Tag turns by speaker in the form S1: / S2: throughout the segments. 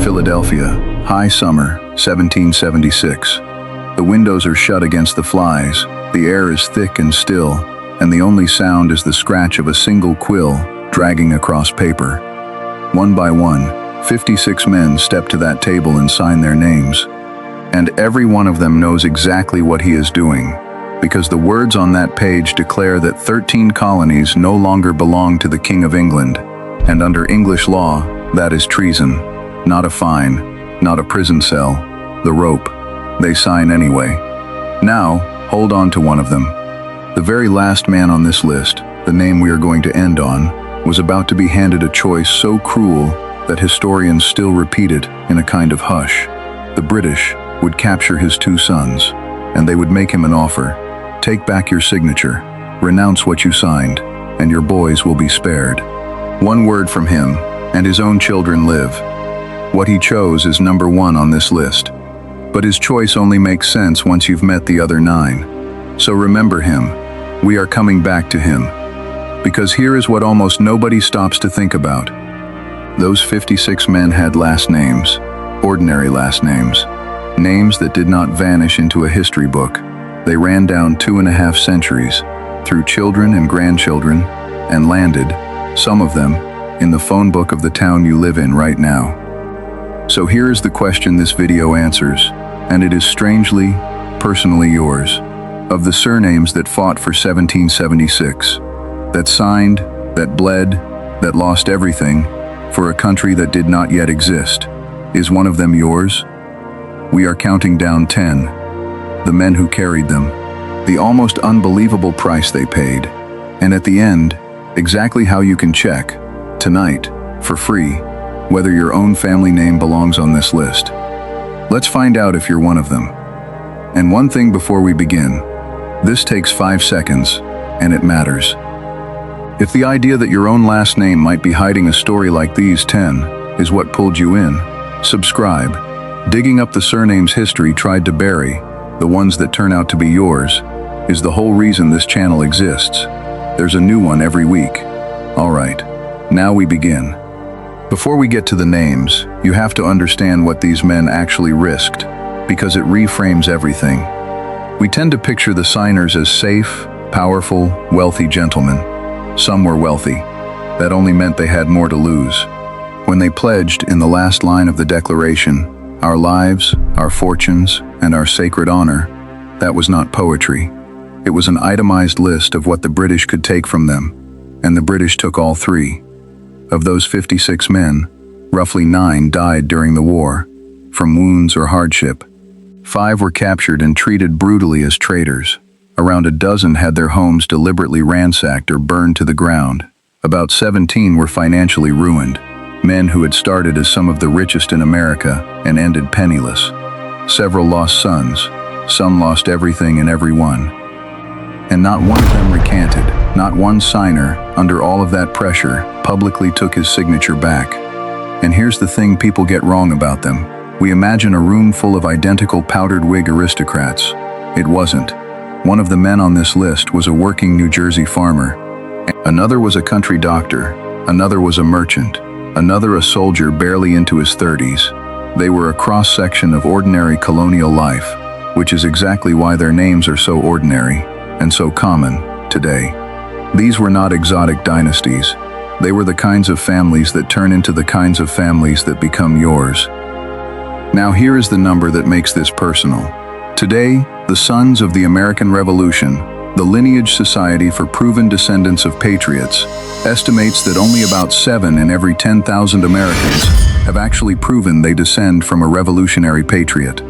S1: Philadelphia, high summer, 1776. The windows are shut against the flies, the air is thick and still, and the only sound is the scratch of a single quill dragging across paper. One by one, 56 men step to that table and sign their names. And every one of them knows exactly what he is doing, because the words on that page declare that 13 colonies no longer belong to the King of England, and under English law, that is treason. Not a fine, not a prison cell, the rope. They sign anyway. Now, hold on to one of them. The very last man on this list, the name we are going to end on, was about to be handed a choice so cruel that historians still repeat it in a kind of hush. The British would capture his 2 sons, and they would make him an offer. Take back your signature, renounce what you signed, and your boys will be spared. One word from him, and his own children live. What he chose is number 1 on this list. But his choice only makes sense once you've met the other 9. So remember him. We are coming back to him. Because here is what almost nobody stops to think about. Those 56 men had last names, ordinary last names, names that did not vanish into a history book. They ran down 2.5 centuries, through children and grandchildren, and landed, some of them, in the phone book of the town you live in right now. So here is the question this video answers, and it is strangely, personally yours. Of the surnames that fought for 1776, that signed, that bled, that lost everything, for a country that did not yet exist, is one of them yours? We are counting down 10. The men who carried them, the almost unbelievable price they paid, and at the end, exactly how you can check, tonight, for free, whether your own family name belongs on this list. Let's find out if you're one of them. And one thing before we begin, this takes 5 seconds, and it matters. If the idea that your own last name might be hiding a story like these 10 is what pulled you in, subscribe. Digging up the surnames history tried to bury, the ones that turn out to be yours, is the whole reason this channel exists. There's a new one every week. All right, now we begin. Before we get to the names, you have to understand what these men actually risked, because it reframes everything. We tend to picture the signers as safe, powerful, wealthy gentlemen. Some were wealthy. That only meant they had more to lose. When they pledged in the last line of the Declaration, our lives, our fortunes, and our sacred honor, that was not poetry. It was an itemized list of what the British could take from them, and the British took all 3. Of those 56 men, roughly 9 died during the war, from wounds or hardship. 5 were captured and treated brutally as traitors. Around a dozen had their homes deliberately ransacked or burned to the ground. About 17 were financially ruined, men who had started as some of the richest in America and ended penniless. Several lost sons, some lost everything and everyone. And not one of them recanted, not one signer, under all of that pressure, publicly took his signature back. And here's the thing people get wrong about them. We imagine a room full of identical powdered wig aristocrats. It wasn't. One of the men on this list was a working New Jersey farmer. Another was a country doctor. Another was a merchant. Another a soldier barely into his 30s. They were a cross-section of ordinary colonial life, which is exactly why their names are so ordinary and so common today. These were not exotic dynasties. They were the kinds of families that turn into the kinds of families that become yours. Now here is the number that makes this personal. Today, the Sons of the American Revolution, the Lineage Society for Proven Descendants of Patriots, estimates that only about 7 in every 10,000 Americans have actually proven they descend from a revolutionary patriot.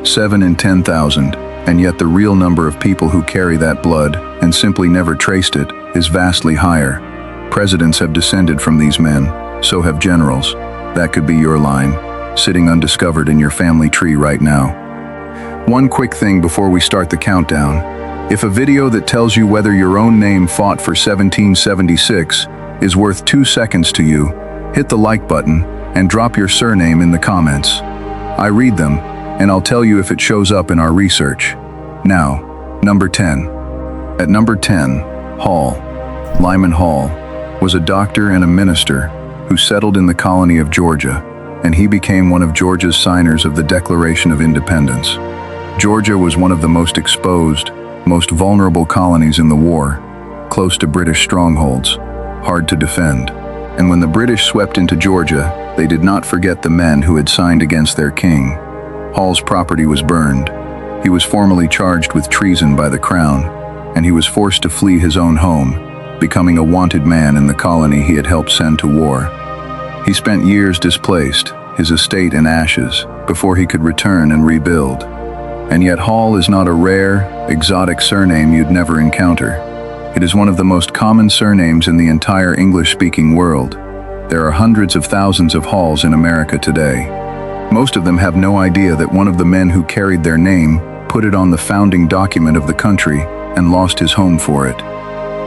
S1: 7 in 10,000, and yet the real number of people who carry that blood and simply never traced it is vastly higher. Presidents have descended from these men, so have generals. That could be your line, sitting undiscovered in your family tree right now. One quick thing before we start the countdown. If a video that tells you whether your own name fought for 1776 is worth 2 seconds to you, hit the like button and drop your surname in the comments. I read them, and I'll tell you if it shows up in our research. Now, number 10. At number 10, Hall. Lyman Hall was a doctor and a minister who settled in the colony of Georgia. and he became one of Georgia's signers of the Declaration of Independence. Georgia was one of the most exposed, most vulnerable colonies in the war, close to British strongholds, hard to defend. And when the British swept into Georgia, they did not forget the men who had signed against their king. Hall's property was burned. He was formally charged with treason by the crown, and he was forced to flee his own home, becoming a wanted man in the colony he had helped send to war. He spent years displaced, his estate in ashes, before he could return and rebuild. And yet Hall is not a rare, exotic surname you'd never encounter. It is one of the most common surnames in the entire English-speaking world. There are hundreds of thousands of Halls in America today. Most of them have no idea that one of the men who carried their name put it on the founding document of the country and lost his home for it.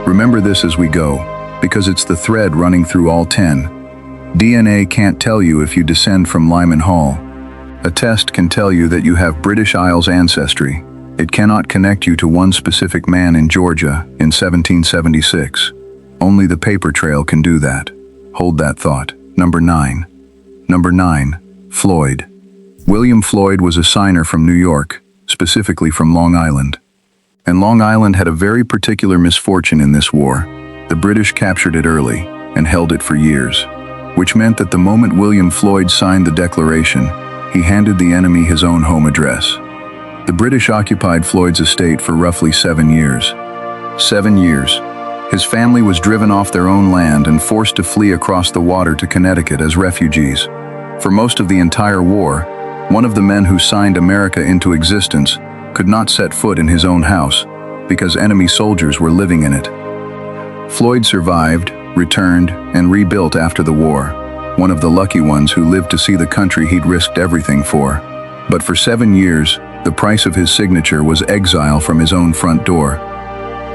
S1: Remember this as we go, because it's the thread running through all 10. DNA can't tell you if you descend from Lyman Hall. A test can tell you that you have British Isles ancestry. It cannot connect you to one specific man in Georgia in 1776. Only the paper trail can do that. Hold that thought. Number 9. Number 9. Floyd. William Floyd was a signer from New York, specifically from Long Island. And Long Island had a very particular misfortune in this war. The British captured it early and held it for years, which meant that the moment William Floyd signed the Declaration, he handed the enemy his own home address. The British occupied Floyd's estate for roughly 7 years. 7 years. His family was driven off their own land and forced to flee across the water to Connecticut as refugees. For most of the entire war, one of the men who signed America into existence could not set foot in his own house because enemy soldiers were living in it. Floyd survived, returned, and rebuilt after the war, one of the lucky ones who lived to see the country he'd risked everything for. But for 7 years, the price of his signature was exile from his own front door.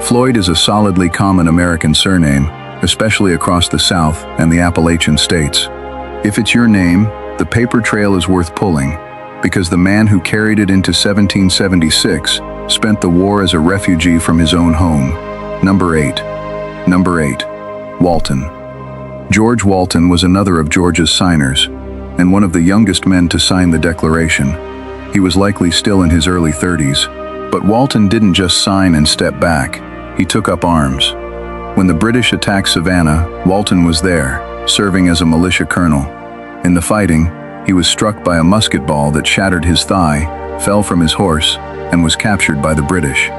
S1: Floyd is a solidly common American surname, especially across the South and the Appalachian states. If it's your name, the paper trail is worth pulling, because the man who carried it into 1776 spent the war as a refugee from his own home. Number 8. Number 8. Walton. George Walton was another of Georgia's signers, and one of the youngest men to sign the Declaration. He was likely still in his early 30s, but Walton didn't just sign and step back. He took up arms. When the British attacked Savannah, Walton was there, serving as a militia colonel. In the fighting, he was struck by a musket ball that shattered his thigh, fell from his horse, and was captured by the British.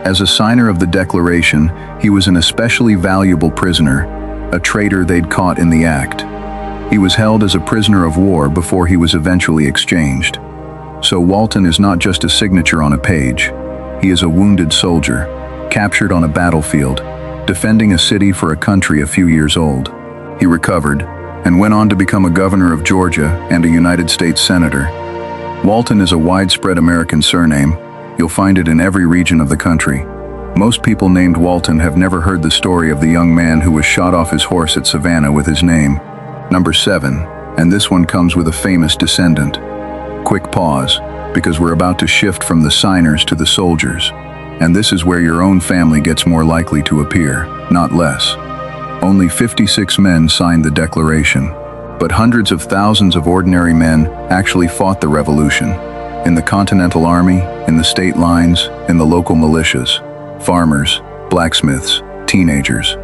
S1: As a signer of the Declaration, he was an especially valuable prisoner, a traitor they'd caught in the act. He was held as a prisoner of war before he was eventually exchanged. So Walton is not just a signature on a page. He is a wounded soldier, captured on a battlefield, defending a city for a country a few years old. He recovered, and went on to become a governor of Georgia and a United States senator. Walton is a widespread American surname. You'll find it in every region of the country. Most people named Walton have never heard the story of the young man who was shot off his horse at Savannah with his name. Number 7, and this one comes with a famous descendant. Quick pause, because we're about to shift from the signers to the soldiers. And this is where your own family gets more likely to appear, not less. Only 56 men signed the Declaration, but hundreds of thousands of ordinary men actually fought the revolution. In the Continental Army, in the state lines, in the local militias, farmers, blacksmiths, teenagers,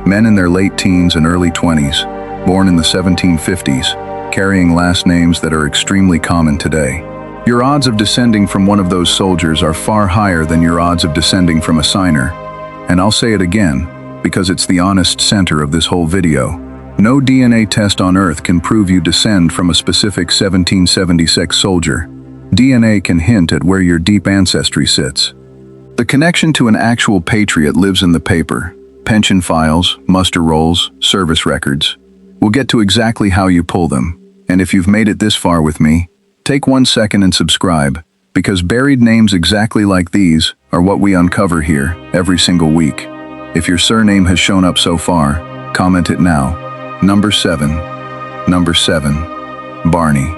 S1: men in their late teens and early 20s, born in the 1750s, carrying last names that are extremely common today. Your odds of descending from one of those soldiers are far higher than your odds of descending from a signer. And I'll say it again, because it's the honest center of this whole video. No DNA test on Earth can prove you descend from a specific 1776 soldier. DNA can hint at where your deep ancestry sits. The connection to an actual patriot lives in the paper. Pension files, muster rolls, service records. We'll get to exactly how you pull them. And if you've made it this far with me, take 1 second and subscribe, because buried names exactly like these are what we uncover here every single week. If your surname has shown up so far, comment it now. Number 7. Number 7. Barney.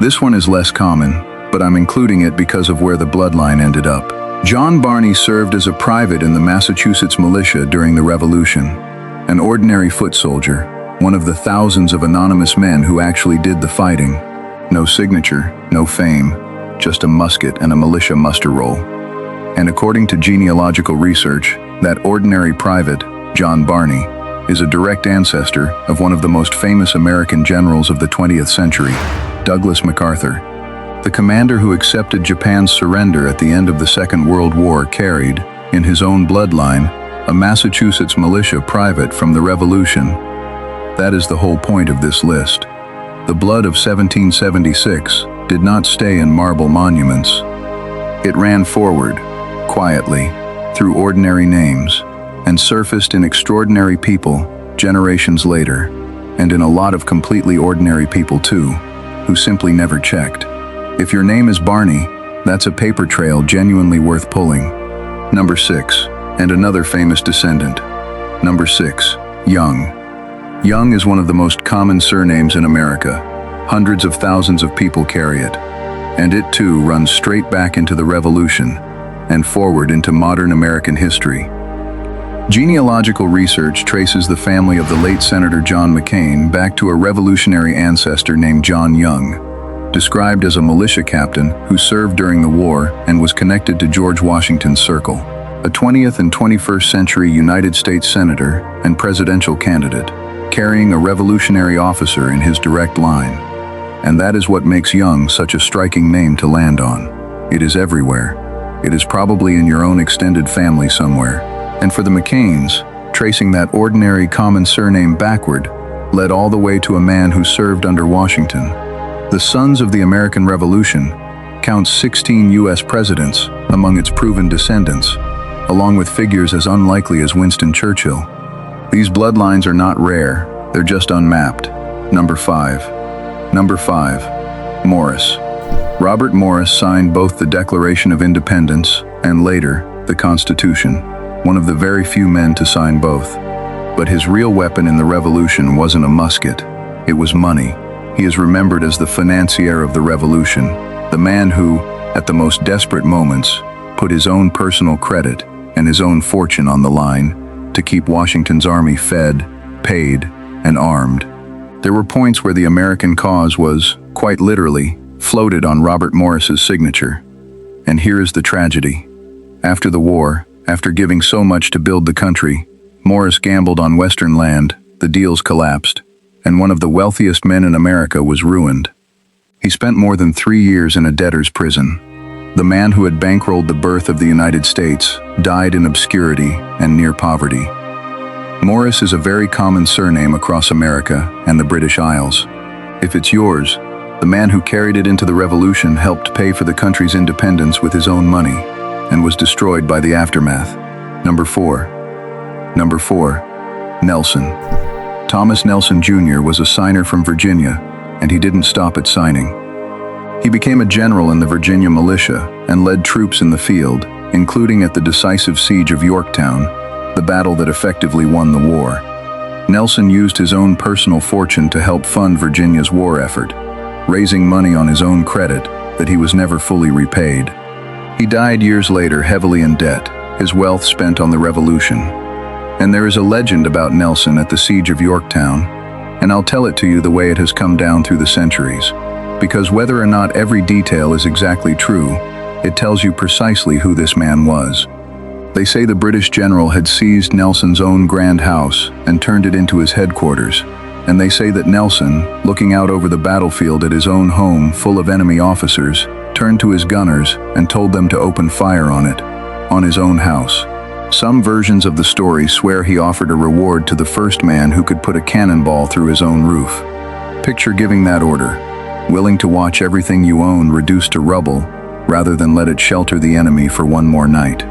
S1: This one is less common, but I'm including it because of where the bloodline ended up. John Barney served as a private in the Massachusetts militia during the Revolution. An ordinary foot soldier, one of the thousands of anonymous men who actually did the fighting. No signature, no fame, just a musket and a militia muster roll. And according to genealogical research, that ordinary private, John Barney, is a direct ancestor of one of the most famous American generals of the 20th century, Douglas MacArthur. The commander who accepted Japan's surrender at the end of the Second World War carried, in his own bloodline, a Massachusetts militia private from the Revolution. That is the whole point of this list. The blood of 1776 did not stay in marble monuments. It ran forward, quietly, through ordinary names, and surfaced in extraordinary people generations later, and in a lot of completely ordinary people too, who simply never checked. If your name is Barney, that's a paper trail genuinely worth pulling. Number 6, and another famous descendant. Number 6, Young. Young is one of the most common surnames in America. Hundreds of thousands of people carry it. And it too runs straight back into the Revolution and forward into modern American history. Genealogical research traces the family of the late Senator John McCain back to a revolutionary ancestor named John Young, described as a militia captain who served during the war and was connected to George Washington's circle, a 20th and 21st century United States senator and presidential candidate, carrying a revolutionary officer in his direct line. And that is what makes Young such a striking name to land on. It is everywhere. It is probably in your own extended family somewhere. And for the McCains, tracing that ordinary common surname backward led all the way to a man who served under Washington. The Sons of the American Revolution counts 16 U.S. presidents among its proven descendants, along with figures as unlikely as Winston Churchill. These bloodlines are not rare, they're just unmapped. Number 5. Number 5. Morris. Robert Morris signed both the Declaration of Independence and later, the Constitution, one of the very few men to sign both. But his real weapon in the Revolution wasn't a musket, it was money. He is remembered as the Financier of the Revolution, the man who, at the most desperate moments, put his own personal credit and his own fortune on the line to keep Washington's army fed, paid, and armed. There were points where the American cause was, quite literally, floated on Robert Morris's signature. And here is the tragedy. After the war, after giving so much to build the country, Morris gambled on Western land, the deals collapsed, and one of the wealthiest men in America was ruined. He spent more than 3 years in a debtor's prison. The man who had bankrolled the birth of the United States died in obscurity and near poverty. Morris is a very common surname across America and the British Isles. If it's yours, the man who carried it into the Revolution helped pay for the country's independence with his own money and was destroyed by the aftermath. Number 4. Number 4. Nelson. Thomas Nelson Jr. was a signer from Virginia, and he didn't stop at signing. He became a general in the Virginia militia and led troops in the field, including at the decisive siege of Yorktown, the battle that effectively won the war. Nelson used his own personal fortune to help fund Virginia's war effort, raising money on his own credit that he was never fully repaid. He died years later heavily in debt, his wealth spent on the Revolution. And there is a legend about Nelson at the siege of Yorktown, and I'll tell it to you the way it has come down through the centuries. Because whether or not every detail is exactly true, it tells you precisely who this man was. They say the British general had seized Nelson's own grand house and turned it into his headquarters. And they say that Nelson, looking out over the battlefield at his own home full of enemy officers, turned to his gunners and told them to open fire on it, on his own house. Some versions of the story swear he offered a reward to the first man who could put a cannonball through his own roof. Picture giving that order, willing to watch everything you own reduced to rubble rather than let it shelter the enemy for one more night.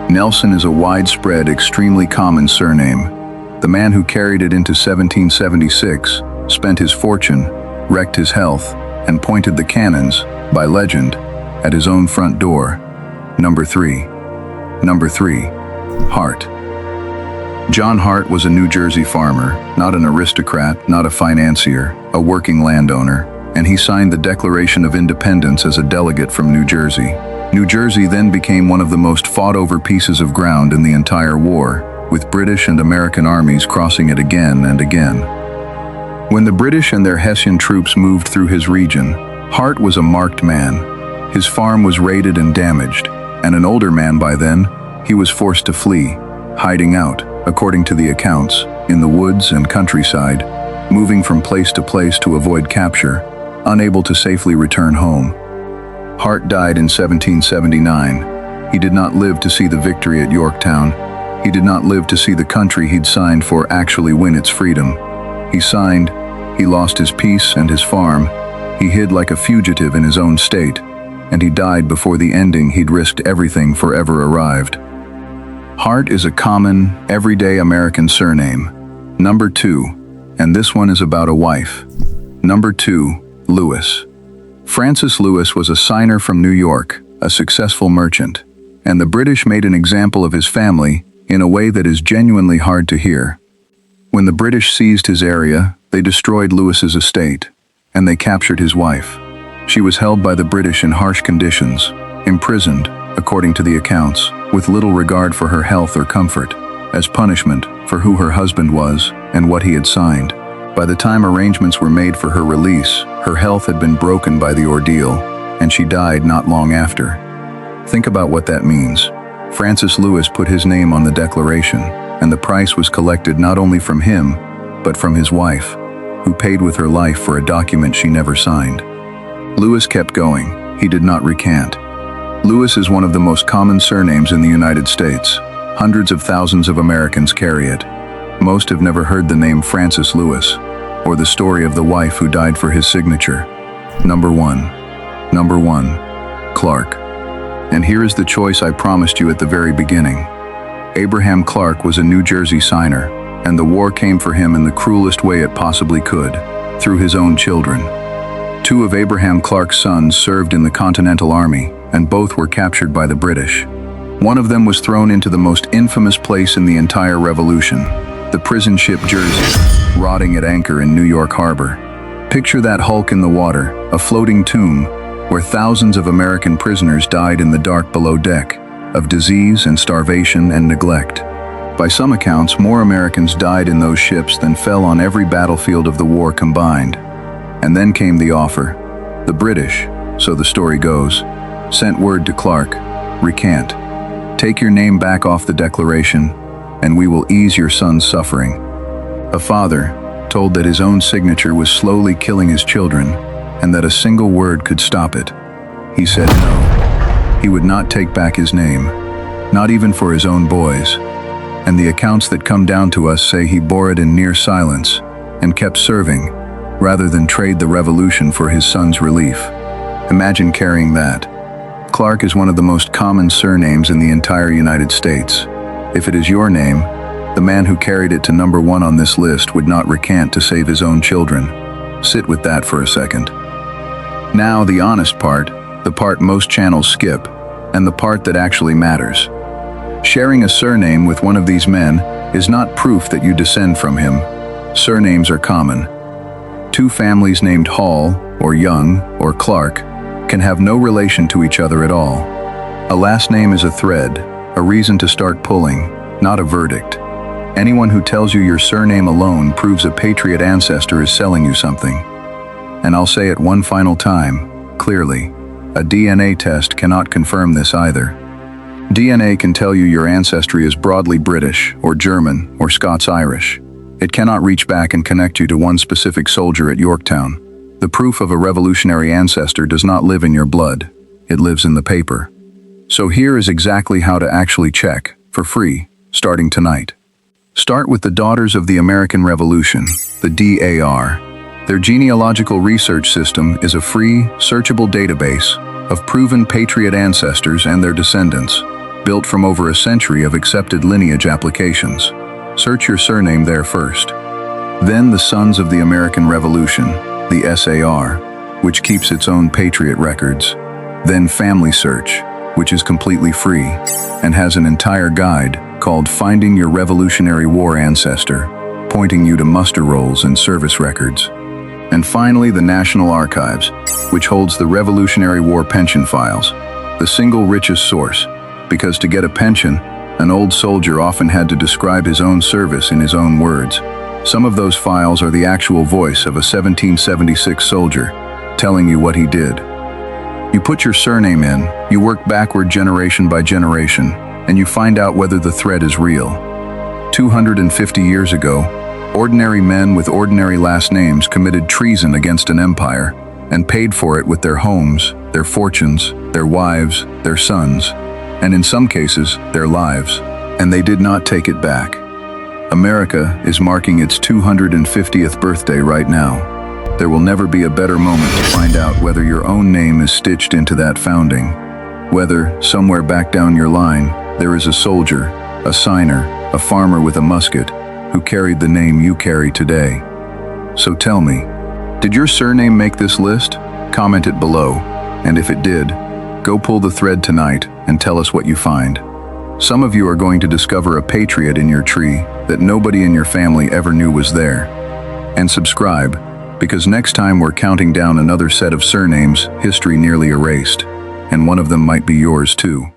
S1: Nelson is a widespread, extremely common surname. The man who carried it into 1776 spent his fortune, wrecked his health, and pointed the cannons, by legend, at his own front door. Number 3. Number 3. Hart. John Hart was a New Jersey farmer, not an aristocrat, not a financier, a working landowner, and he signed the Declaration of Independence as a delegate from New Jersey. New Jersey then became one of the most fought-over pieces of ground in the entire war, with British and American armies crossing it again and again. When the British and their Hessian troops moved through his region, Hart was a marked man. His farm was raided and damaged, and an older man by then, he was forced to flee, hiding out, according to the accounts, in the woods and countryside, moving from place to place to avoid capture, unable to safely return home. Hart died in 1779. He did not live to see the victory at Yorktown. He did not live to see the country he'd signed for actually win its freedom. He signed, he lost his peace and his farm, he hid like a fugitive in his own state, and he died before the ending he'd risked everything for ever arrived. Hart is a common, everyday American surname. Number 2, and this one is about a wife. Number 2, Lewis. Francis Lewis was a signer from New York, a successful merchant, and the British made an example of his family in a way that is genuinely hard to hear. When the British seized his area, they destroyed Lewis's estate, and they captured his wife. She was held by the British in harsh conditions, imprisoned, according to the accounts, with little regard for her health or comfort, as punishment for who her husband was and what he had signed. By the time arrangements were made for her release, her health had been broken by the ordeal, and she died not long after. Think about what that means. Francis Lewis put his name on the declaration, and the price was collected not only from him, but from his wife, who paid with her life for a document she never signed. Lewis kept going. He did not recant. Lewis is one of the most common surnames in the United States. Hundreds of thousands of Americans carry it. Most have never heard the name Francis Lewis, or the story of the wife who died for his signature. Number 1, Clark. And here is the choice I promised you at the very beginning. Abraham Clark was a New Jersey signer, and the war came for him in the cruelest way it possibly could, through his own children. 2 of Abraham Clark's sons served in the Continental Army, and both were captured by the British. One of them was thrown into the most infamous place in the entire Revolution, the prison ship Jersey, rotting at anchor in New York Harbor. Picture that hulk in the water, a floating tomb, where thousands of American prisoners died in the dark below deck, of disease and starvation and neglect. By some accounts, more Americans died in those ships than fell on every battlefield of the war combined. And then came the offer. The British, so the story goes, sent word to Clark, recant. Take your name back off the declaration, and we will ease your son's suffering. A father, told that his own signature was slowly killing his children, and that a single word could stop it. He said no. He would not take back his name, not even for his own boys. And the accounts that come down to us say he bore it in near silence, and kept serving, rather than trade the revolution for his son's relief. Imagine carrying that. Clark is one of the most common surnames in the entire United States. If it is your name, the man who carried it to number 1 on this list would not recant to save his own children. Sit with that for a second. Now, the honest part, the part most channels skip, and the part that actually matters. Sharing a surname with one of these men is not proof that you descend from him. Surnames are common. 2 families named Hall, or Young, or Clark can have no relation to each other at all. A last name is a thread, a reason to start pulling, not a verdict. Anyone who tells you your surname alone proves a Patriot ancestor is selling you something. And I'll say it one final time, clearly, a DNA test cannot confirm this either. DNA can tell you your ancestry is broadly British, or German, or Scots-Irish. It cannot reach back and connect you to one specific soldier at Yorktown. The proof of a revolutionary ancestor does not live in your blood. It lives in the paper. So here is exactly how to actually check, for free, starting tonight. Start with the Daughters of the American Revolution, the DAR. Their genealogical research system is a free, searchable database of proven Patriot ancestors and their descendants, built from over a century of accepted lineage applications. Search your surname there first. Then the Sons of the American Revolution, the SAR, which keeps its own Patriot records. Then FamilySearch, which is completely free and has an entire guide called Finding Your Revolutionary War Ancestor, pointing you to muster rolls and service records. And finally, the National Archives, which holds the Revolutionary War pension files, the single richest source, because to get a pension, An old soldier often had to describe his own service in his own words. Some of those files are the actual voice of a 1776 soldier, telling you what he did. You put your surname in, you work backward generation by generation, and you find out whether the thread is real. 250 years ago, ordinary men with ordinary last names committed treason against an empire and paid for it with their homes, their fortunes, their wives, their sons, and in some cases, their lives. And they did not take it back. America is marking its 250th birthday right now. There will never be a better moment to find out whether your own name is stitched into that founding. Whether, somewhere back down your line, there is a soldier, a signer, a farmer with a musket, who carried the name you carry today. So tell me, did your surname make this list? Comment it below, and if it did, go pull the thread tonight and tell us what you find. Some of you are going to discover a patriot in your tree that nobody in your family ever knew was there. And subscribe, because next time we're counting down another set of surnames history nearly erased, and one of them might be yours too.